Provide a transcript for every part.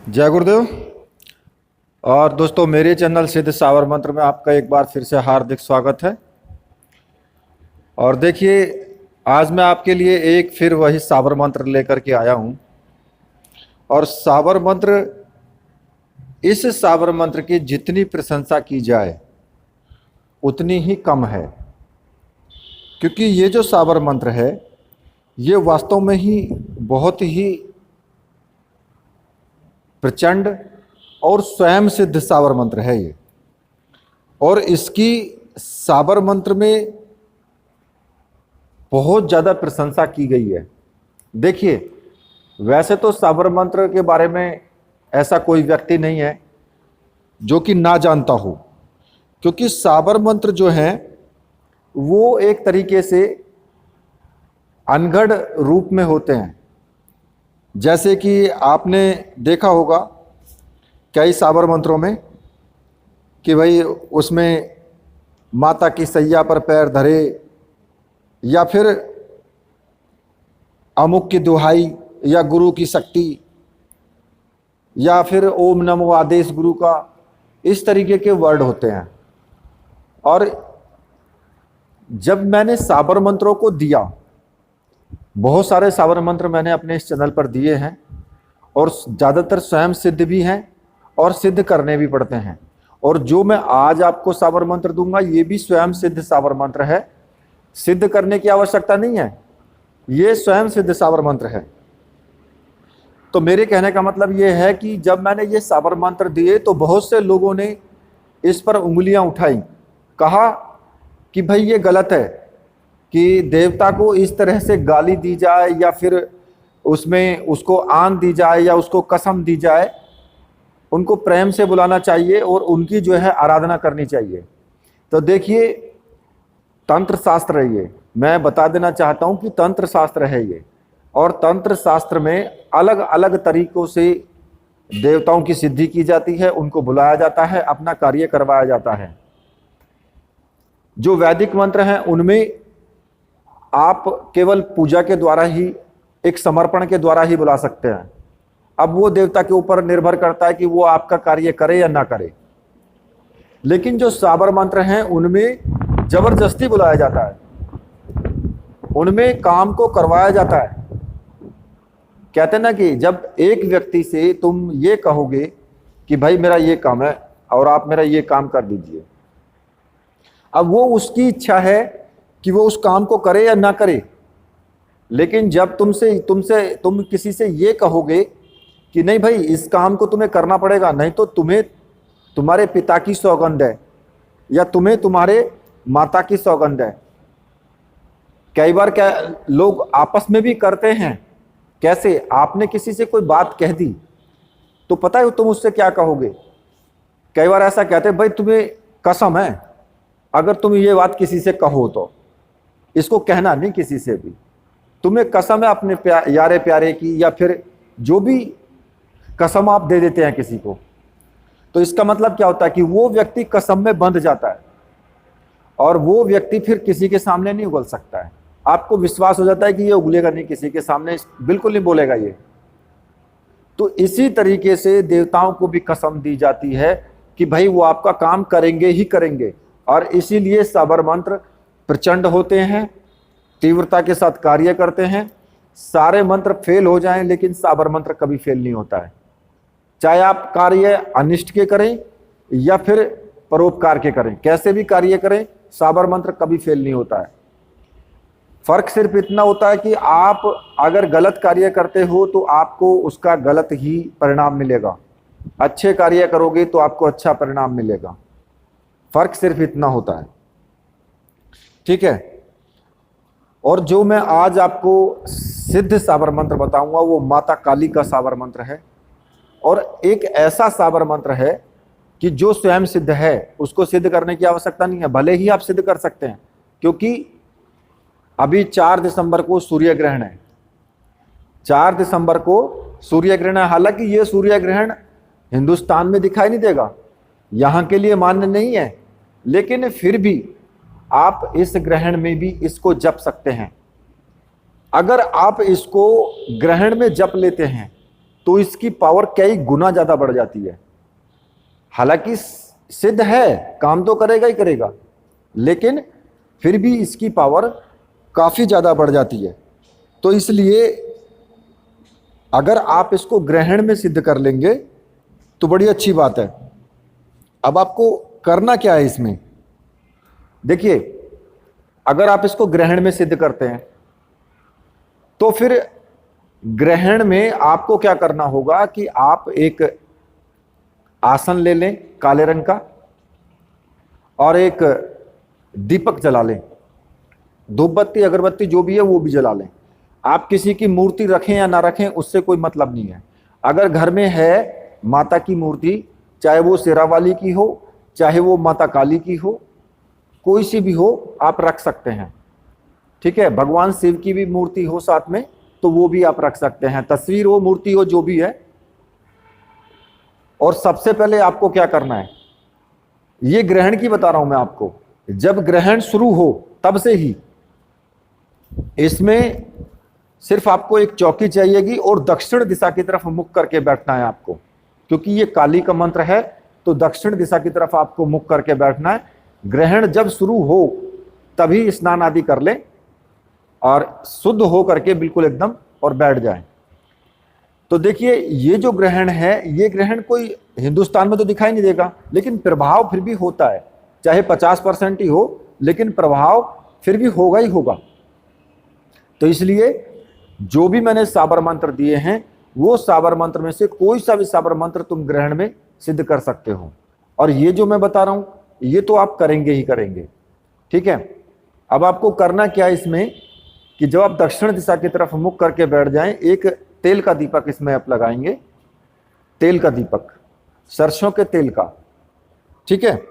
जय गुरुदेव। और दोस्तों, मेरे चैनल सिद्ध सावर मंत्र में आपका एक बार फिर से हार्दिक स्वागत है। और देखिए, आज मैं आपके लिए एक फिर वही सावर मंत्र लेकर के आया हूं। और सावर मंत्र, इस सावर मंत्र की जितनी प्रशंसा की जाए उतनी ही कम है, क्योंकि ये जो सावर मंत्र है ये वास्तव में ही बहुत ही प्रचंड और स्वयं सिद्ध सावर मंत्र है ये। और इसकी सावर मंत्र में बहुत ज़्यादा प्रशंसा की गई है। देखिए, वैसे तो सावर मंत्र के बारे में ऐसा कोई व्यक्ति नहीं है जो कि ना जानता हो, क्योंकि सावर मंत्र जो है वो एक तरीके से अनगढ़ रूप में होते हैं। जैसे कि आपने देखा होगा कई सावर मंत्रों में कि भाई उसमें माता की सैया पर पैर धरे, या फिर अमुक की दुहाई, या गुरु की शक्ति, या फिर ओम नमो आदेश गुरु का, इस तरीके के वर्ड होते हैं। और जब मैंने सावर मंत्रों को दिया, बहुत सारे सावर मंत्र मैंने अपने इस चैनल पर दिए हैं, और ज़्यादातर स्वयं सिद्ध भी हैं और सिद्ध करने भी पड़ते हैं। और जो मैं आज आपको सावर मंत्र दूंगा ये भी स्वयं सिद्ध सावर मंत्र है, सिद्ध करने की आवश्यकता नहीं है, ये स्वयं सिद्ध सावर मंत्र है। तो मेरे कहने का मतलब ये है कि जब मैंने ये सावर मंत्र दिए तो बहुत से लोगों ने इस पर उंगलियां उठाई, कहा कि भाई ये गलत है कि देवता को इस तरह से गाली दी जाए, या फिर उसमें उसको आन दी जाए, या उसको कसम दी जाए। उनको प्रेम से बुलाना चाहिए और उनकी जो है आराधना करनी चाहिए। तो देखिए, तंत्र शास्त्र है ये, मैं बता देना चाहता हूं कि तंत्र शास्त्र है ये। और तंत्र शास्त्र में अलग अलग तरीकों से देवताओं की सिद्धि की जाती है, उनको बुलाया जाता है, अपना कार्य करवाया जाता है। जो वैदिक मंत्र हैं उनमें आप केवल पूजा के द्वारा ही, एक समर्पण के द्वारा ही बुला सकते हैं। अब वो देवता के ऊपर निर्भर करता है कि वो आपका कार्य करे या ना करे। लेकिन जो सावर मंत्र हैं उनमें जबरदस्ती बुलाया जाता है, उनमें काम को करवाया जाता है। कहते हैं ना कि जब एक व्यक्ति से तुम ये कहोगे कि भाई मेरा ये काम है और आप मेरा ये काम कर दीजिए, अब वो उसकी इच्छा है कि वो उस काम को करे या ना करे। लेकिन जब तुम किसी से ये कहोगे कि नहीं भाई इस काम को तुम्हें करना पड़ेगा, नहीं तो तुम्हें तुम्हारे पिता की सौगंध है, या तुम्हें तुम्हारे माता की सौगंध है। कई बार क्या लोग आपस में भी करते हैं, कैसे, आपने किसी से कोई बात कह दी तो पता है तुम उससे क्या कहोगे। कई बार ऐसा कहते हैं भाई तुम्हें कसम है, अगर तुम ये बात किसी से कहो तो इसको कहना नहीं किसी से भी, तुम्हें कसम है अपने यारे प्यारे की, या फिर जो भी कसम आप दे देते हैं किसी को। तो इसका मतलब क्या होता है कि वो व्यक्ति कसम में बंध जाता है और वो व्यक्ति फिर किसी के सामने नहीं उगल सकता है। आपको विश्वास हो जाता है कि ये उगलेगा नहीं किसी के सामने, बिल्कुल नहीं बोलेगा ये। तो इसी तरीके से देवताओं को भी कसम दी जाती है कि भाई वो आपका काम करेंगे ही करेंगे। और इसीलिए सावर मंत्र प्रचंड होते हैं, तीव्रता के साथ कार्य करते हैं। सारे मंत्र फेल हो जाएं लेकिन सावर मंत्र कभी फेल नहीं होता है। चाहे आप कार्य अनिष्ट के करें या फिर परोपकार के करें, कैसे भी कार्य करें, सावर मंत्र कभी फेल नहीं होता है। फर्क सिर्फ इतना होता है कि आप अगर गलत कार्य करते हो तो आपको उसका गलत ही परिणाम मिलेगा, अच्छे कार्य करोगे तो आपको अच्छा परिणाम मिलेगा। फर्क सिर्फ इतना होता है, ठीक है। और जो मैं आज आपको सिद्ध सावर मंत्र बताऊंगा वो माता काली का सावर मंत्र है। और एक ऐसा सावर मंत्र है कि जो स्वयं सिद्ध है, उसको सिद्ध करने की आवश्यकता नहीं है, भले ही आप सिद्ध कर सकते हैं। क्योंकि अभी 4 दिसंबर को सूर्य ग्रहण है, 4 दिसंबर को सूर्य ग्रहण है। हालांकि ये सूर्य ग्रहण हिंदुस्तान में दिखाई नहीं देगा, यहाँ के लिए मान्य नहीं है, लेकिन फिर भी आप इस ग्रहण में भी इसको जप सकते हैं। अगर आप इसको ग्रहण में जप लेते हैं तो इसकी पावर कई गुना ज्यादा बढ़ जाती है। हालांकि सिद्ध है, काम तो करेगा ही करेगा, लेकिन फिर भी इसकी पावर काफी ज्यादा बढ़ जाती है। तो इसलिए अगर आप इसको ग्रहण में सिद्ध कर लेंगे तो बड़ी अच्छी बात है। अब आपको करना क्या है इसमें, देखिए, अगर आप इसको ग्रहण में सिद्ध करते हैं तो फिर ग्रहण में आपको क्या करना होगा कि आप एक आसन ले लें काले रंग का और एक दीपक जला लें, धूप बत्ती अगरबत्ती जो भी है वो भी जला लें। आप किसी की मूर्ति रखें या ना रखें उससे कोई मतलब नहीं है। अगर घर में है माता की मूर्ति, चाहे वो शेरावाली की हो चाहे वो माता काली की हो, कोई सी भी हो आप रख सकते हैं, ठीक है। भगवान शिव की भी मूर्ति हो साथ में तो वो भी आप रख सकते हैं, तस्वीर हो मूर्ति हो जो भी है। और सबसे पहले आपको क्या करना है, ये ग्रहण की बता रहा हूं मैं आपको, जब ग्रहण शुरू हो तब से ही इसमें सिर्फ आपको एक चौकी चाहिएगी और दक्षिण दिशा की तरफ मुख करके बैठना है आपको, क्योंकि ये काली का मंत्र है तो दक्षिण दिशा की तरफ आपको मुख करके बैठना है। ग्रहण जब शुरू हो तभी स्नान आदि कर लें और शुद्ध हो करके बिल्कुल एकदम और बैठ जाएं। तो देखिए, ये जो ग्रहण है, ये ग्रहण कोई हिंदुस्तान में तो दिखाई नहीं देगा, लेकिन प्रभाव फिर भी होता है, चाहे 50% ही हो, लेकिन प्रभाव फिर भी होगा ही होगा। तो इसलिए जो भी मैंने साबर मंत्र दिए हैं वो साबर मंत्र में से कोई सा भी साबर मंत्र तुम ग्रहण में सिद्ध कर सकते हो। और ये जो मैं बता रहा हूं ये तो आप करेंगे ही करेंगे, ठीक है। अब आपको करना क्या है इसमें कि जब आप दक्षिण दिशा की तरफ मुख करके बैठ जाएं, एक तेल का दीपक इसमें आप लगाएंगे, तेल का दीपक, सरसों के तेल का, ठीक है।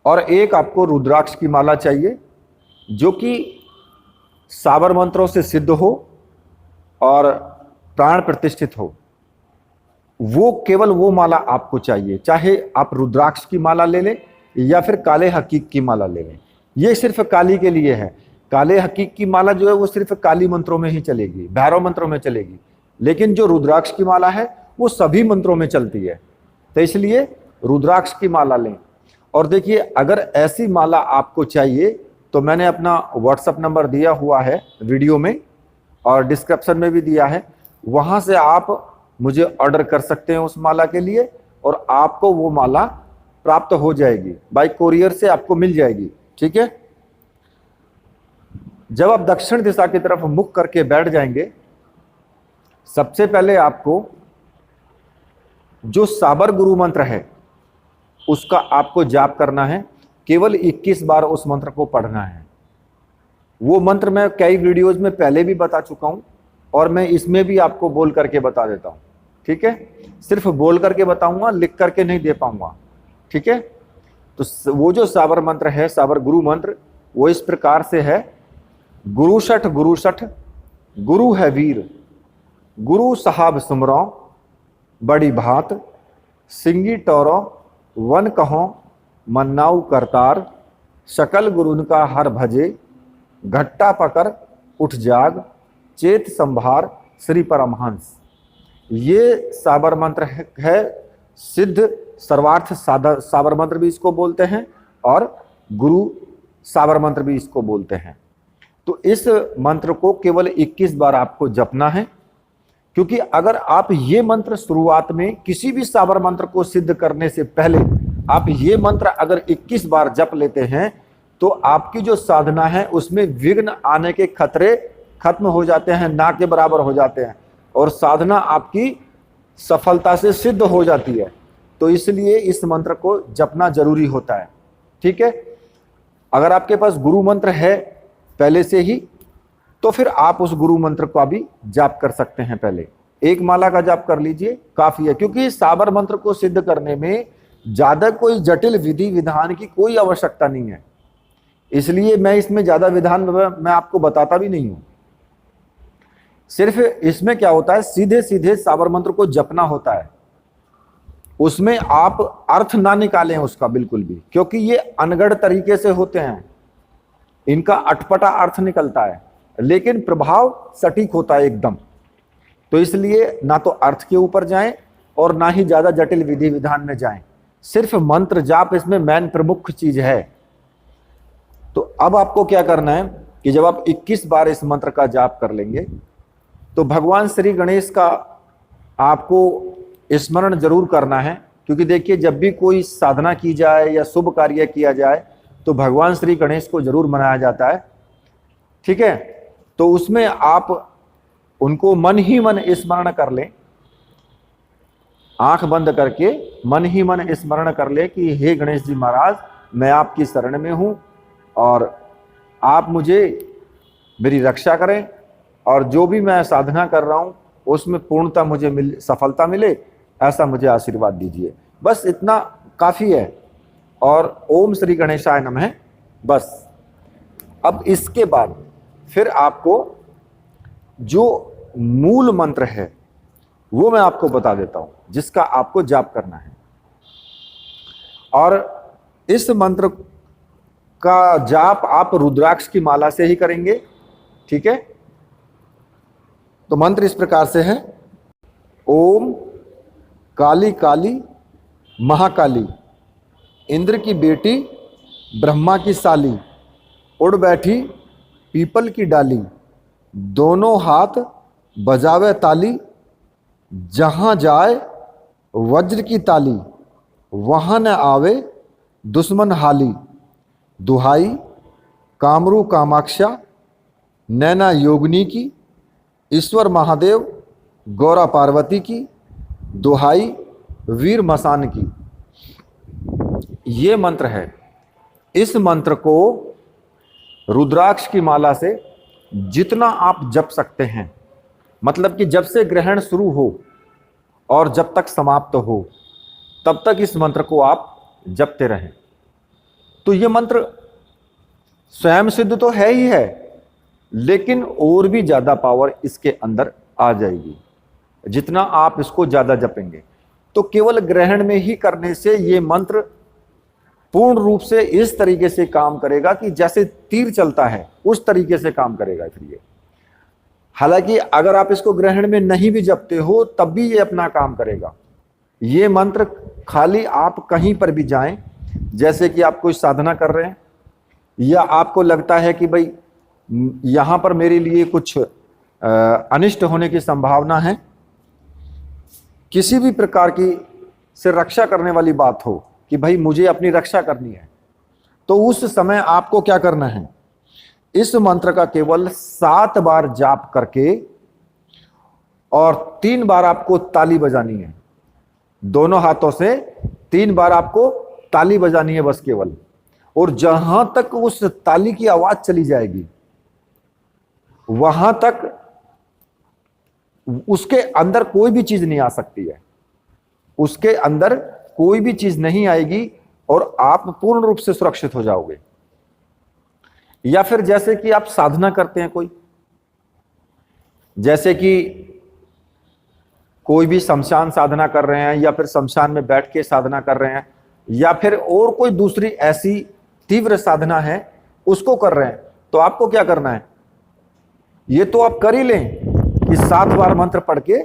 और एक आपको रुद्राक्ष की माला चाहिए जो कि साबर मंत्रों से सिद्ध हो और प्राण प्रतिष्ठित हो। वो केवल वो माला आपको चाहिए, चाहे आप रुद्राक्ष की माला ले लें या फिर काले हकीक की माला ले लें। ये सिर्फ काली के लिए है। काले हकीक की माला जो है वो सिर्फ काली मंत्रों में ही चलेगी, भैरव मंत्रों में चलेगी, लेकिन जो रुद्राक्ष की माला है वो सभी मंत्रों में चलती है। तो इसलिए रुद्राक्ष की माला लें। और देखिए, अगर ऐसी माला आपको चाहिए तो मैंने अपना व्हाट्सएप नंबर दिया हुआ है वीडियो में और डिस्क्रिप्शन में भी दिया है, वहां से आप मुझे ऑर्डर कर सकते हैं उस माला के लिए और आपको वो माला प्राप्त हो जाएगी, बाय कोरियर से आपको मिल जाएगी, ठीक है। जब आप दक्षिण दिशा की तरफ मुख करके बैठ जाएंगे, सबसे पहले आपको जो साबर गुरु मंत्र है उसका आपको जाप करना है। केवल 21 बार उस मंत्र को पढ़ना है। वो मंत्र मैं कई वीडियोज में पहले भी बता चुका हूं और मैं इसमें भी आपको बोल करके बता देता हूं, ठीक है। सिर्फ बोल करके बताऊंगा, लिख करके नहीं दे पाऊंगा, ठीक है। तो वो जो साबर मंत्र है, साबर गुरु मंत्र, वो इस प्रकार से है। गुरु सठ गुरु है वीर, गुरु साहब सुमरो बड़ी भात, सिंगी टोरो वन कहो मन्नाऊ करतार, शकल गुरुन का हर भजे, घट्टा पकर उठ जाग, चेत संभार श्री परमहंस। ये साबर मंत्र है सिद्ध सर्वार्थ साबर मंत्र भी इसको बोलते हैं और गुरु साबर मंत्र भी इसको बोलते हैं। तो इस मंत्र को केवल 21 बार आपको जपना है, क्योंकि अगर आप ये मंत्र शुरुआत में किसी भी साबर मंत्र को सिद्ध करने से पहले आप ये मंत्र अगर 21 बार जप लेते हैं तो आपकी जो साधना है उसमें विघ्न आने के खतरे खत्म हो जाते हैं, ना के बराबर हो जाते हैं और साधना आपकी सफलता से सिद्ध हो जाती है। तो इसलिए इस मंत्र को जपना जरूरी होता है, ठीक है। अगर आपके पास गुरु मंत्र है पहले से ही तो फिर आप उस गुरु मंत्र का भी जाप कर सकते हैं। पहले एक माला का जाप कर लीजिए, काफी है, क्योंकि साबर मंत्र को सिद्ध करने में ज्यादा कोई जटिल विधि विधान की कोई आवश्यकता नहीं है, इसलिए मैं इसमें ज्यादा विधान मैं आपको बताता भी नहीं हूं। सिर्फ इसमें क्या होता है, सीधे सीधे साबर मंत्र को जपना होता है, उसमें आप अर्थ ना निकालें उसका बिल्कुल भी, क्योंकि ये अनगढ़ तरीके से होते हैं, इनका अटपटा अर्थ निकलता है लेकिन प्रभाव सटीक होता है एकदम। तो इसलिए ना तो अर्थ के ऊपर जाएं और ना ही ज्यादा जटिल विधि विधान में जाएं, सिर्फ मंत्र जाप इसमें मेन प्रमुख चीज है। तो अब आपको क्या करना है कि जब आप 21 बार इस मंत्र का जाप कर लेंगे तो भगवान श्री गणेश का आपको स्मरण जरूर करना है, क्योंकि देखिए जब भी कोई साधना की जाए या शुभ कार्य किया जाए तो भगवान श्री गणेश को जरूर मनाया जाता है, ठीक है। तो उसमें आप उनको मन ही मन स्मरण कर लें, आंख बंद करके मन ही मन स्मरण कर ले कि हे गणेश जी महाराज, मैं आपकी शरण में हूं और आप मुझे मेरी रक्षा करें और जो भी मैं साधना कर रहा हूं उसमें पूर्णता मुझे सफलता मिले, ऐसा मुझे आशीर्वाद दीजिए। बस इतना काफी है। और ओम श्री गणेशाय नमः, बस। अब इसके बाद फिर आपको जो मूल मंत्र है वो मैं आपको बता देता हूं, जिसका आपको जाप करना है। और इस मंत्र का जाप आप रुद्राक्ष की माला से ही करेंगे, ठीक है। तो मंत्र इस प्रकार से है, ओम काली काली महाकाली, इंद्र की बेटी ब्रह्मा की साली, उड़ बैठी पीपल की डाली, दोनों हाथ बजावे ताली, जहां जाए वज्र की ताली, वहां न आवे दुश्मन हाली, दुहाई कामरू कामाक्षा, नैना योगिनी की, ईश्वर महादेव गौरा पार्वती की, दुहाई वीर मसान की। ये मंत्र है। इस मंत्र को रुद्राक्ष की माला से जितना आप जप सकते हैं, मतलब कि जब से ग्रहण शुरू हो और जब तक समाप्त हो तब तक इस मंत्र को आप जपते रहें। तो ये मंत्र स्वयं सिद्ध तो है ही है, लेकिन और भी ज्यादा पावर इसके अंदर आ जाएगी जितना आप इसको ज्यादा जपेंगे। तो केवल ग्रहण में ही करने से ये मंत्र पूर्ण रूप से इस तरीके से काम करेगा कि जैसे तीर चलता है उस तरीके से काम करेगा फिर ये। हालांकि अगर आप इसको ग्रहण में नहीं भी जपते हो तब भी ये अपना काम करेगा। ये मंत्र खाली आप कहीं पर भी जाएं, जैसे कि आप कोई साधना कर रहे हैं या आपको लगता है कि भाई यहां पर मेरे लिए कुछ अनिष्ट होने की संभावना है, किसी भी प्रकार की से रक्षा करने वाली बात हो कि भाई मुझे अपनी रक्षा करनी है, तो उस समय आपको क्या करना है, इस मंत्र का केवल 7 बार जाप करके और 3 बार आपको ताली बजानी है। दोनों हाथों से 3 बार आपको ताली बजानी है बस केवल। और जहां तक उस ताली की आवाज चली जाएगी वहां तक उसके अंदर कोई भी चीज नहीं आ सकती है, उसके अंदर कोई भी चीज नहीं आएगी और आप पूर्ण रूप से सुरक्षित हो जाओगे। या फिर जैसे कि आप साधना करते हैं कोई, जैसे कि कोई भी शमशान साधना कर रहे हैं या फिर शमशान में बैठ के साधना कर रहे हैं या फिर और कोई दूसरी ऐसी तीव्र साधना है उसको कर रहे हैं, तो आपको क्या करना है, ये तो आप कर ही लें कि 7 बार मंत्र पढ़ के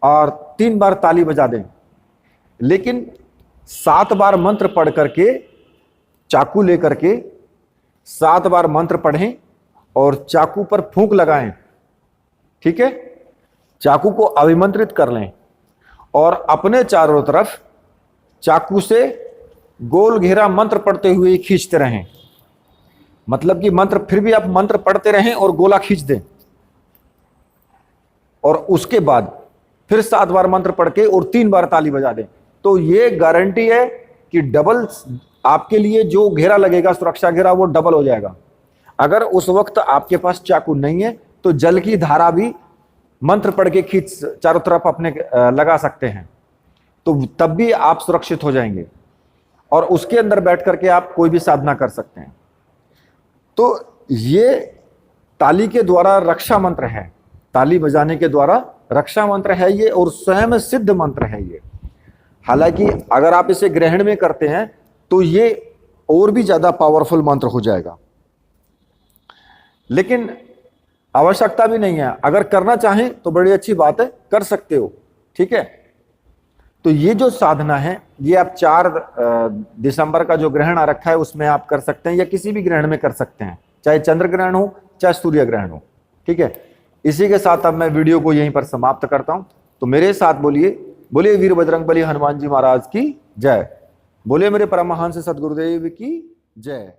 और 3 बार ताली बजा दें, लेकिन 7 बार मंत्र पढ़ करके चाकू लेकर के 7 बार मंत्र पढ़ें और चाकू पर फूंक लगाएं, ठीक है। चाकू को अभिमंत्रित कर लें और अपने चारों तरफ चाकू से गोल घेरा मंत्र पढ़ते हुए खींचते रहें। मतलब कि मंत्र फिर भी आप मंत्र पढ़ते रहें और गोला खींच दें और उसके बाद फिर 7 बार मंत्र पढ़ के और 3 बार ताली बजा दें। तो ये गारंटी है कि डबल आपके लिए जो घेरा लगेगा, सुरक्षा घेरा, वो डबल हो जाएगा। अगर उस वक्त आपके पास चाकू नहीं है तो जल की धारा भी मंत्र पढ़ के खींच चारों तरफ अपने लगा सकते हैं, तो तब भी आप सुरक्षित हो जाएंगे और उसके अंदर बैठ करके आप कोई भी साधना कर सकते हैं। तो ये ताली के द्वारा रक्षा मंत्र है, ताली बजाने के द्वारा रक्षा मंत्र है ये, और स्वयं सिद्ध मंत्र है ये। हालांकि अगर आप इसे ग्रहण में करते हैं तो ये और भी ज्यादा पावरफुल मंत्र हो जाएगा। लेकिन आवश्यकता भी नहीं है। अगर करना चाहें तो बड़ी अच्छी बात है, कर सकते हो, ठीक है। तो ये जो साधना है ये आप 4 दिसंबर का जो ग्रहण आ रखा है उसमें आप कर सकते हैं, या किसी भी ग्रहण में कर सकते हैं, चाहे चंद्र ग्रहण हो चाहे सूर्य ग्रहण हो, ठीक है। इसी के साथ अब मैं वीडियो को यहीं पर समाप्त करता हूं। तो मेरे साथ बोलिए, बोलिए वीर बजरंगबली हनुमान जी महाराज की जय, बोलिए मेरे परमहंस सदगुरुदेव की जय।